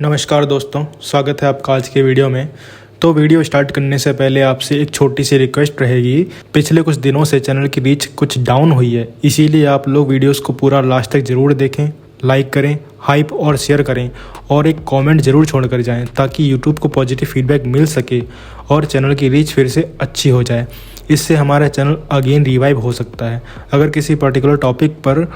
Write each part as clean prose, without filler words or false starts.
नमस्कार दोस्तों, स्वागत है आपका आज के वीडियो में। तो वीडियो स्टार्ट करने से पहले आपसे एक छोटी सी रिक्वेस्ट रहेगी। पिछले कुछ दिनों से चैनल की रीच कुछ डाउन हुई है, इसीलिए आप लोग वीडियोस को पूरा लास्ट तक ज़रूर देखें, लाइक करें, हाइप और शेयर करें और एक कमेंट ज़रूर छोड़ कर जाएं ताकि यूट्यूब को पॉजिटिव फीडबैक मिल सके और चैनल की रीच फिर से अच्छी हो जाए। इससे हमारा चैनल अगेन रिवाइव हो सकता है। अगर किसी पर्टिकुलर टॉपिक पर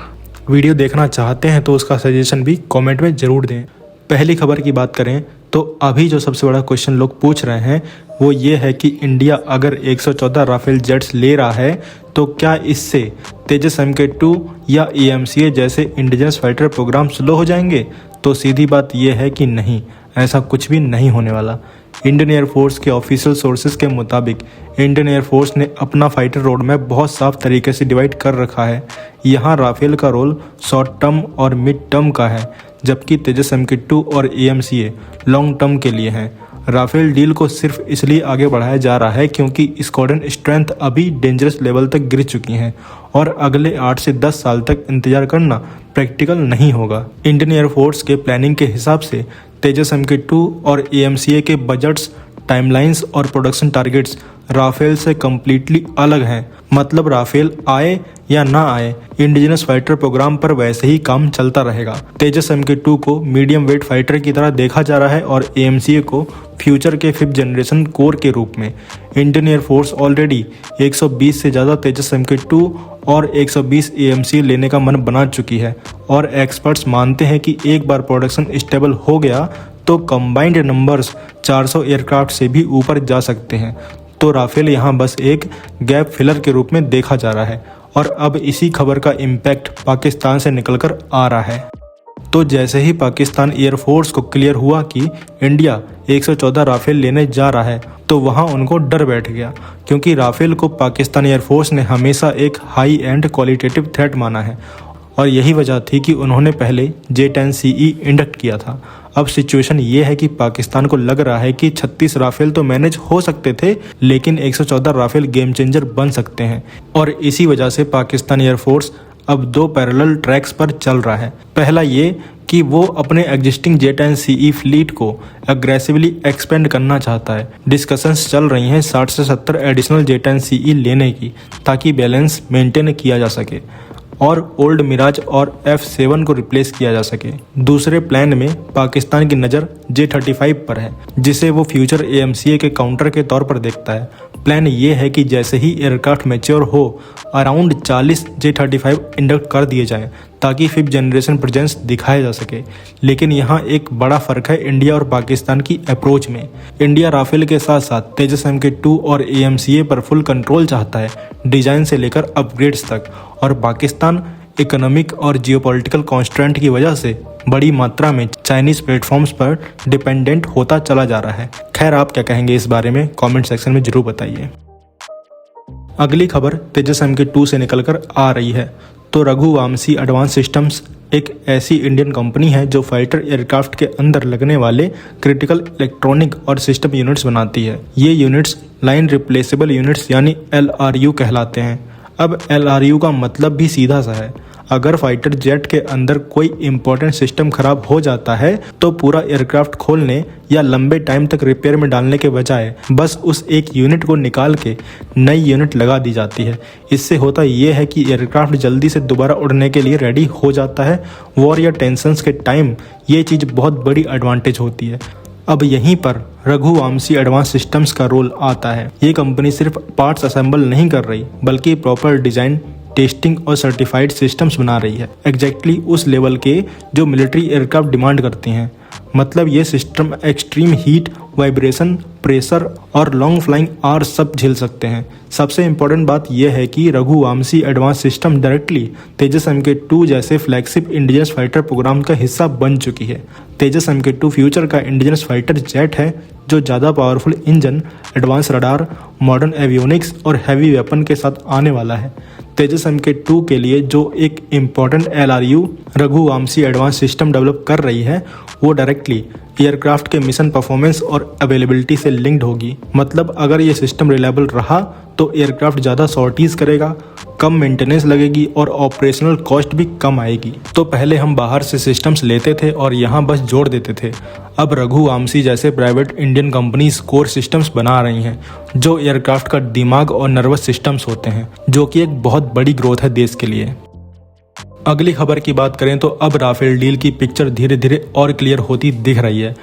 वीडियो देखना चाहते हैं तो उसका सजेशन भी कमेंट में ज़रूर दें। पहली खबर की बात करें तो अभी जो सबसे बड़ा क्वेश्चन लोग पूछ रहे हैं वो ये है कि इंडिया अगर 114 राफेल जेट्स ले रहा है तो क्या इससे तेजस MK2 या EMCA जैसे इंडिजिनस फाइटर प्रोग्राम स्लो हो जाएंगे? तो सीधी बात ये है कि नहीं, ऐसा कुछ भी नहीं होने वाला। इंडियन एयरफोर्स के ऑफिशियल सोर्सेज के मुताबिक इंडियन एयरफोर्स ने अपना फाइटर रोड मैप बहुत साफ तरीके से डिवाइड कर रखा है। यहाँ राफेल का रोल शॉर्ट टर्म और मिड टर्म का है, जबकि तेजस MK2 और EMCA लॉन्ग टर्म के लिए हैं। राफेल डील को सिर्फ इसलिए आगे बढ़ाया जा रहा है क्योंकि स्क्वाड्रन स्ट्रेंथ अभी डेंजरस लेवल तक गिर चुकी हैं और अगले 8 से 10 साल तक इंतजार करना प्रैक्टिकल नहीं होगा। इंडियन एयरफोर्स के प्लानिंग के हिसाब से तेजस MK2 और EMCA के बजट्स, टाइमलाइंस और प्रोडक्शन टारगेट्स राफेल से कम्प्लीटली अलग हैं। मतलब राफेल आए या ना आए, इंडिजिनस फाइटर प्रोग्राम पर वैसे ही काम चलता रहेगा। तेजस MK2 को मीडियम वेट फाइटर की तरह देखा जा रहा है और EMCA को फ्यूचर के 5th जनरेशन कोर के रूप में। इंडियन एयरफोर्स ऑलरेडी 120 से ज़्यादा तेजस MK2 और 120 EMCA लेने का मन बना चुकी है और एक्सपर्ट्स मानते हैं कि एक बार प्रोडक्शन स्टेबल हो गया तो कंबाइंड नंबर्स 400 एयरक्राफ्ट से भी ऊपर जा सकते हैं। तो राफेल यहाँ बस एक गैप फिलर के रूप में देखा जा रहा है और अब इसी खबर का इम्पैक्ट पाकिस्तान से निकलकर आ रहा है। तो जैसे ही पाकिस्तान एयरफोर्स को क्लियर हुआ कि इंडिया 114 राफेल लेने जा रहा है तो वहाँ उनको डर बैठ गया, क्योंकि राफेल को पाकिस्तान एयरफोर्स ने हमेशा एक हाई एंड क्वालिटेटिव थ्रेट माना है और यही वजह थी कि उन्होंने पहले J-10CE इंडक्ट किया था। अब सिचुएशन ये है कि पाकिस्तान को लग रहा है कि 36 राफेल तो मैनेज हो सकते थे, लेकिन 114 राफेल गेम चेंजर बन सकते हैं और इसी वजह से पाकिस्तान एयरफोर्स अब 2 पैरेलल ट्रैक्स पर चल रहा है। पहला ये कि वो अपने एग्जिस्टिंग J-10CE फ्लीट को अग्रेसिवली एक्सपेंड करना चाहता है। डिस्कशंस चल रही हैं 60 से 70 एडिशनल J-10CE लेने की ताकि बैलेंस मेंटेन किया जा सके और ओल्ड मिराज और F7 को रिप्लेस किया जा सके। दूसरे प्लान में पाकिस्तान की नज़र J-35 पर है, जिसे वो फ्यूचर EMCA के काउंटर के तौर पर देखता है। प्लान ये है कि जैसे ही एयरक्राफ्ट मैच्योर हो अराउंड 40 J-35 इंडक्ट कर दिए जाएं ताकि 5th जनरेशन प्रेजेंस दिखाया जा सके। लेकिन यहाँ एक बड़ा फ़र्क है इंडिया और पाकिस्तान की अप्रोच में। इंडिया राफेल के साथ साथ तेजस MK2 और EMCA पर फुल कंट्रोल चाहता है, डिज़ाइन से लेकर अपग्रेड्स तक, और पाकिस्तान इकोनॉमिक और जियोपॉलिटिकल कॉन्स्ट्रेंट की वजह से बड़ी मात्रा में चाइनीज़ प्लेटफॉर्म्स पर डिपेंडेंट होता चला जा रहा है। खैर, आप क्या कहेंगे इस बारे में कमेंट सेक्शन में ज़रूर बताइए। अगली खबर तेजस MK2 से निकलकर आ रही है। तो रघुवंशी एडवांस सिस्टम्स एक ऐसी इंडियन कंपनी है जो फाइटर एयरक्राफ्ट के अंदर लगने वाले क्रिटिकल इलेक्ट्रॉनिक और सिस्टम यूनिट्स बनाती है। ये यूनिट्स लाइन रिप्लेसेबल यूनिट्स यानी LRU कहलाते हैं। अब LRU का मतलब भी सीधा सा है, अगर फाइटर जेट के अंदर कोई इंपॉर्टेंट सिस्टम खराब हो जाता है तो पूरा एयरक्राफ्ट खोलने या लंबे टाइम तक रिपेयर में डालने के बजाय बस उस एक यूनिट को निकाल के नई यूनिट लगा दी जाती है। इससे होता यह है कि एयरक्राफ्ट जल्दी से दोबारा उड़ने के लिए रेडी हो जाता है। वॉर या टेंशंस के टाइम ये चीज़ बहुत बड़ी एडवांटेज होती है। अब यहीं पर रघुवंशी एडवांस सिस्टम्स का रोल आता है। ये कंपनी सिर्फ पार्ट्स असेंबल नहीं कर रही बल्कि प्रॉपर डिज़ाइन, टेस्टिंग और सर्टिफाइड सिस्टम्स बना रही है, एग्जैक्टली उस लेवल के जो मिलिट्री एयरक्राफ्ट डिमांड करती हैं। मतलब ये system extreme heat, vibration, pressure और लॉन्ग फ्लाइंग आवर्स सब झेल सकते हैं। सबसे इम्पोर्टेंट बात यह है कि रघुवंशी एडवांस सिस्टम डायरेक्टली तेजस MK2 जैसे फ्लैगशिप इंडिजिनस फाइटर प्रोग्राम का हिस्सा बन चुकी है। तेजस MK2 फ्यूचर का इंडिजिनस फाइटर जेट है जो ज़्यादा powerful engine, advance radar, modern avionics और हैवी वेपन के साथ आने वाला है। तेजस MK2 के लिए जो एक important LRU Raghuvanshi advance system develop कर रही है वो डायरेक्टली एयरक्राफ्ट के मिशन परफॉर्मेंस और अवेलेबिलिटी से लिंक्ड होगी। मतलब अगर ये सिस्टम रिलायबल रहा तो एयरक्राफ्ट ज़्यादा सॉर्टीज़ करेगा, कम मेंटेनेंस लगेगी और ऑपरेशनल कॉस्ट भी कम आएगी। तो पहले हम बाहर से सिस्टम्स लेते थे और यहाँ बस जोड़ देते थे। अब रघुवंशी जैसे private Indian companies core systems बना रही हैं जो एयरक्राफ्ट का दिमाग और नर्वस सिस्टम्स होते हैं, जो कि एक बहुत बड़ी ग्रोथ है देश के लिए। अगली खबर की बात करें तो अब राफेल डील की पिक्चर धीरे धीरे और क्लियर होती दिख रही है।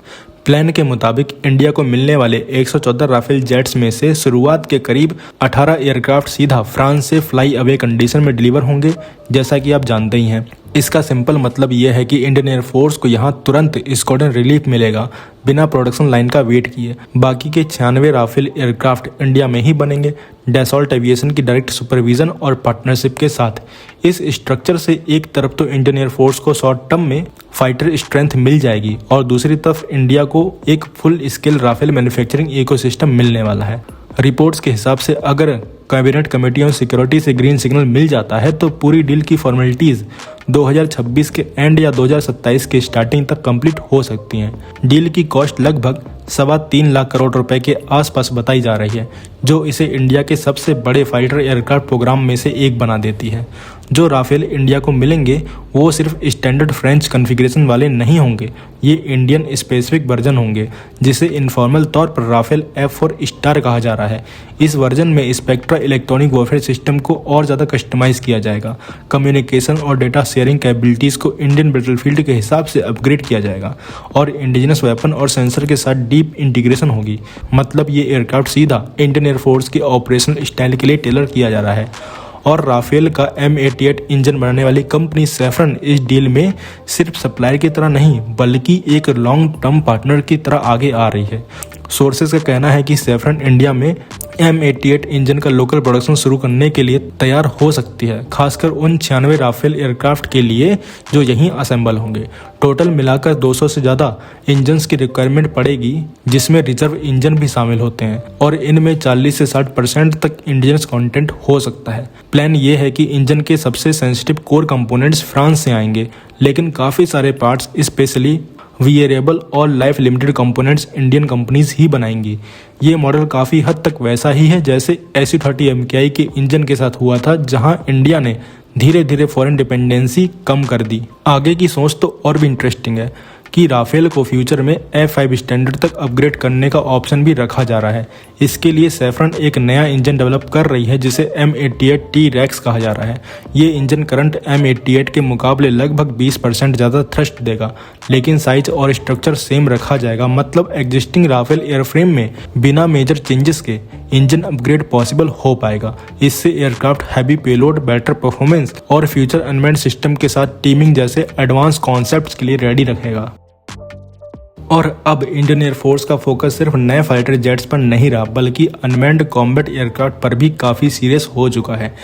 प्लान के मुताबिक इंडिया को मिलने वाले 114 राफेल जेट्स में से शुरुआत के करीब 18 एयरक्राफ्ट सीधा फ्रांस से फ्लाई अवे कंडीशन में डिलीवर होंगे, जैसा कि आप जानते ही हैं। इसका सिंपल मतलब यह है कि इंडियन एयरफोर्स को यहाँ तुरंत स्क्वाड्रन रिलीफ मिलेगा बिना प्रोडक्शन लाइन का वेट किए। बाकी के 96 राफेल एयरक्राफ्ट इंडिया में ही बनेंगे, डैसॉल्ट एविएशन की डायरेक्ट सुपरविजन और पार्टनरशिप के साथ। इस स्ट्रक्चर से एक तरफ तो इंडियन एयरफोर्स को शॉर्ट टर्म में फाइटर स्ट्रेंथ मिल जाएगी और दूसरी तरफ इंडिया को एक full scale Rafale manufacturing ecosystem मिलने वाला है। रिपोर्ट्स के हिसाब से अगर कैबिनेट कमेटी ऑन सिक्योरिटी से ग्रीन सिग्नल मिल जाता है तो पूरी डील की फॉर्मेलिटीज़ 2026 के एंड या 2027 के स्टार्टिंग तक कंप्लीट हो सकती हैं। डील की कॉस्ट लगभग 3.25 लाख करोड़ रुपए के आसपास बताई जा रही है, जो इसे इंडिया के सबसे बड़े फाइटर एयरक्राफ्ट प्रोग्राम में से एक बना देती है। जो राफेल इंडिया को मिलेंगे वो सिर्फ स्टैंडर्ड फ्रेंच कॉन्फ़िगरेशन वाले नहीं होंगे, ये इंडियन स्पेसिफिक वर्जन होंगे, जिसे इनफॉर्मल तौर पर राफेल F4 स्टार कहा जा रहा है। इस वर्जन में स्पेक्ट्रा इलेक्ट्रॉनिक वॉरफेयर सिस्टम को और ज़्यादा कस्टमाइज किया जाएगा। कम्युनिकेशन और डेटा शेयरिंग कैपेबिलिटीज़ को इंडियन बैटलफील्ड के हिसाब से अपग्रेड किया जाएगा और इंडिजिनस वेपन और सेंसर के साथ डीप इंटीग्रेशन होगी। मतलब ये एयरक्राफ्ट सीधा इंडियन एयरफोर्स के ऑपरेशनल स्टाइल के लिए टेलर किया जा रहा है। और राफेल का M88 इंजन बनाने वाली कंपनी सैफरन इस डील में सिर्फ सप्लायर की तरह नहीं बल्कि एक लॉन्ग टर्म पार्टनर की तरह आगे आ रही है। सोर्सेज का कहना है कि सैफरन इंडिया में M88 इंजन का लोकल प्रोडक्शन शुरू करने के लिए तैयार हो सकती है, खासकर उन 96 राफेल एयरक्राफ्ट के लिए जो यहीं असेंबल होंगे। टोटल मिलाकर 200 से ज़्यादा इंजन्स की रिक्वायरमेंट पड़ेगी, जिसमें रिजर्व इंजन भी शामिल होते हैं और इनमें 40 से 60% तक इंडिजिनस कंटेंट हो सकता है। प्लान ये है कि इंजन के सबसे सेंसिटिव कोर कंपोनेंट्स फ्रांस से आएंगे, लेकिन काफ़ी सारे पार्ट्स स्पेशली वेरिएबल और life limited components Indian companies ही बनाएंगी। ये मॉडल काफ़ी हद तक वैसा ही है जैसे SU-30 MKI के इंजन के साथ हुआ था, जहां इंडिया ने धीरे धीरे फॉरेन डिपेंडेंसी कम कर दी। आगे की सोच तो और भी इंटरेस्टिंग है कि राफेल को फ्यूचर में F5 स्टैंडर्ड तक अपग्रेड करने का ऑप्शन भी रखा जा रहा है। इसके लिए सैफरन एक नया इंजन डेवलप कर रही है जिसे M88 T-Rex कहा जा रहा है। ये इंजन करंट M88 के मुकाबले लगभग 20% ज़्यादा थ्रस्ट देगा, लेकिन साइज और स्ट्रक्चर सेम रखा जाएगा। मतलब एग्जिस्टिंग राफेल एयरफ्रेम में बिना मेजर चेंजेस के इंजन अपग्रेड पॉसिबल हो पाएगा। इससे aircraft heavy payload, better performance और फ्यूचर अनमैन्ड सिस्टम के साथ टीमिंग जैसे एडवांस कॉन्सेप्ट्स के लिए रेडी रखेगा। और अब इंडियन एयरफोर्स का फोकस सिर्फ नए फाइटर जेट्स पर नहीं रहा, बल्कि अनमैन्ड कॉम्बैट एयरक्राफ्ट पर भी काफ़ी सीरियस हो चुका है।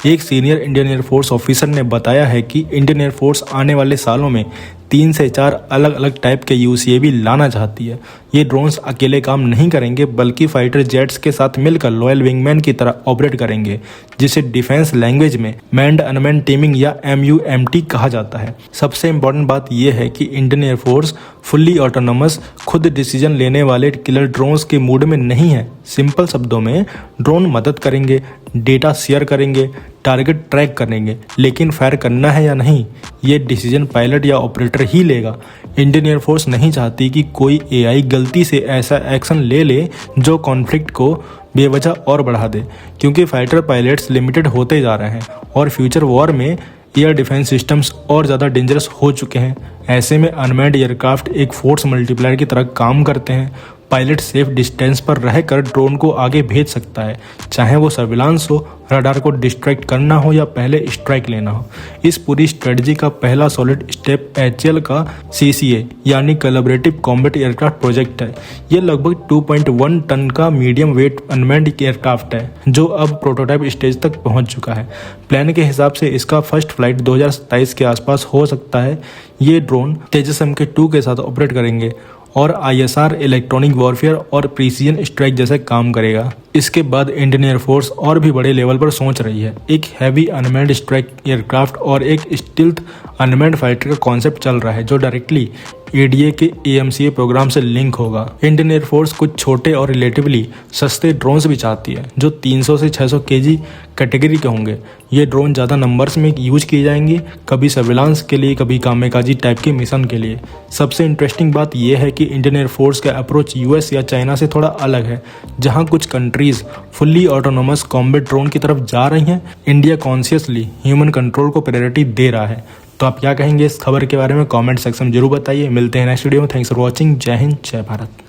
एक सीनियर इंडियन एयरफोर्स ऑफिसर ने बताया है कि इंडियन एयरफोर्स आने वाले सालों में 3 से 4 अलग अलग टाइप के UCAV लाना चाहती है। ये ड्रोन्स अकेले काम नहीं करेंगे, बल्कि फाइटर जेट्स के साथ मिलकर लॉयल विंगमैन की तरह ऑपरेट करेंगे, जिसे डिफेंस लैंग्वेज में मैन्ड अनमैन्ड टीमिंग या MUMT कहा जाता है। सबसे इम्पोर्टेंट बात यह है कि इंडियन एयरफोर्स फुल्ली ऑटोनोमस, खुद डिसीजन लेने वाले किलर ड्रोन्स के मूड में नहीं है। सिंपल शब्दों में ड्रोन मदद करेंगे, डेटा शेयर करेंगे, टारगेट ट्रैक करेंगे, लेकिन फायर करना है या नहीं ये डिसीजन पायलट या ऑपरेटर ही लेगा। इंडियन एयरफोर्स नहीं चाहती कि कोई AI गलती से ऐसा एक्शन ले ले जो कॉन्फ्लिक्ट को बेवजह और बढ़ा दे, क्योंकि फाइटर पायलट्स लिमिटेड होते जा रहे हैं और फ्यूचर वॉर में एयर डिफेंस सिस्टम्स और ज़्यादा डेंजरस हो चुके हैं। ऐसे में अनमैन्ड एयरक्राफ्ट एक फोर्स मल्टीप्लायर की तरह काम करते हैं। पायलट सेफ डिस्टेंस पर रहकर ड्रोन को आगे भेज सकता है, चाहे वो सर्विलांस हो, रडार को डिस्ट्रैक्ट करना हो या पहले स्ट्राइक लेना हो। इस पूरी स्ट्रेटजी का पहला सॉलिड स्टेप HAL का CCA यानी कोलैबोरेटिव कॉम्बैट एयरक्राफ्ट प्रोजेक्ट है। ये लगभग 2.1 टन का मीडियम वेट अनमैन्ड एयरक्राफ्ट है, जो अब प्रोटोटाइप स्टेज तक पहुंच चुका है। प्लान के हिसाब से इसका फर्स्ट फ्लाइट 2027 के आसपास हो सकता है। ये ड्रोन तेजस MK2 के साथ ऑपरेट करेंगे और ISR, इलेक्ट्रॉनिक वॉरफेयर और प्रीसीजन स्ट्राइक जैसे काम करेगा। इसके बाद इंडियन एयरफोर्स और भी बड़े लेवल पर सोच रही है। एक हैवी अनमैन्ड स्ट्राइक एयरक्राफ्ट और एक स्टील्थ अनमैन्ड फाइटर का कॉन्सेप्ट चल रहा है, जो डायरेक्टली एडीए के AMCA प्रोग्राम से लिंक होगा। इंडियन एयरफोर्स कुछ छोटे और रिलेटिवली सस्ते ड्रोन्स भी चाहती है जो 300 से 600 kg कैटेगरी के होंगे। ये ड्रोन ज़्यादा नंबर्स में यूज किए जाएंगे, कभी सर्विलांस के लिए, कभी कामेकाजी टाइप के मिशन के लिए। सबसे इंटरेस्टिंग बात यह है कि इंडियन एयरफोर्स का अप्रोच US या चाइना से थोड़ा अलग है। जहां कुछ countries fully autonomous combat drone की तरफ जा रही हैं, इंडिया कॉन्शियसली ह्यूमन कंट्रोल को प्रायोरिटी दे रहा है। तो आप क्या कहेंगे इस खबर के बारे में? कमेंट सेक्शन में जरूर बताइए। मिलते हैं नेक्स्ट वीडियो में। Thanks for watching. जय हिंद, जय भारत।